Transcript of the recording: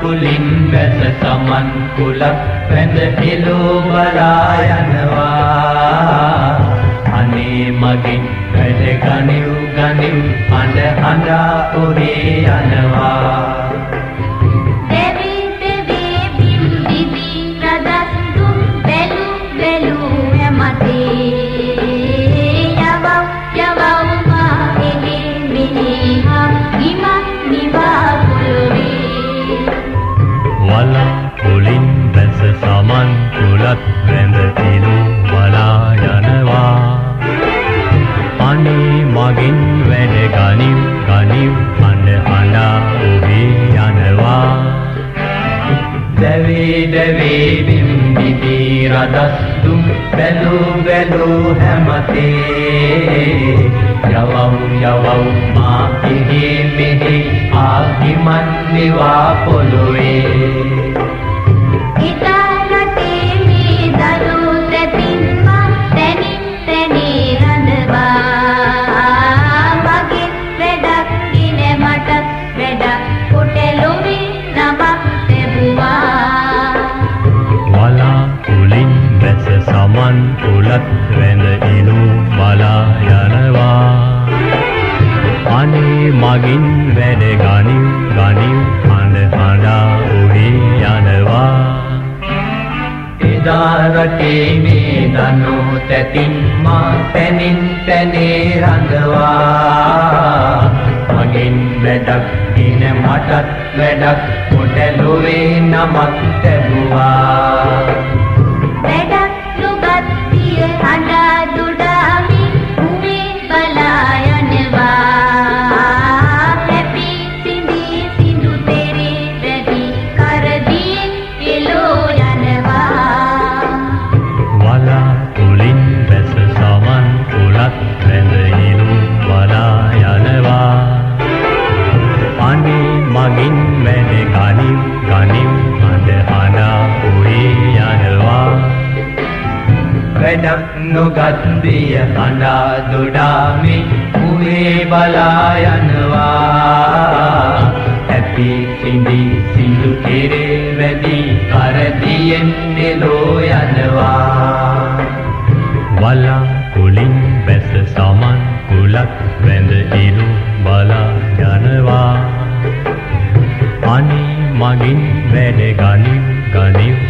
කුලින් වැස සමන් කුලක් වැඳ එළෝ බලා යනවා අනේ මගින් වැඩ ගනිව් ගනිව් අඬ අඬා ඔරේ යනවා දෙවි දෙවි බිම් බිබි රදස් දුම් බැලු බැලු යමතේ යවව් යවව් මා එලි මිනිහා ඉමත් නිවා පොළොවේ වලා කුලින් වැස සමන් කුලක් වැඳ එළෝ බලා යනවා අනේ මගින් වැඩ ගනිව් ගනිව් අඬ අඬා ඔහේ යනවා දැවේ දැවේ බිම් බිබි රදස් දුම් බැලු බැලු හැමතේ යවව් යවව් මා එහි මෙහි ආගිමන් නිවා පොළොවේ සමන් කුලක් වැඳ එළෝ බලා යනවා අනේ මගින් වැඩ ගනිව් ගනිව් අඬ අඬා ඔහේ යනවා එදා රටේ මේ දනෝ තැතින් මා පැනින් පැනේ රඳවා මගෙන් වැඩක් දින මටත් වැඩක් කොටලොවේ නමක් තැබුවා මගින් වැඩ ගනිව් ගනිව් අඬ අඬා ඔහේ යනවා වැඩක් නොගත් දිය අඬා දොඩාමි උවේ බලා යනවා ඇපි සිඳි සිඳු කෙරේ වැඩි කරදියෙන් එළෝ යනවා වලා කුලින් වැස සමන් කුලක් වැඳ එළෝ බලා යනවා අනේ මගින් වැඩ ගනිව් ගනිව්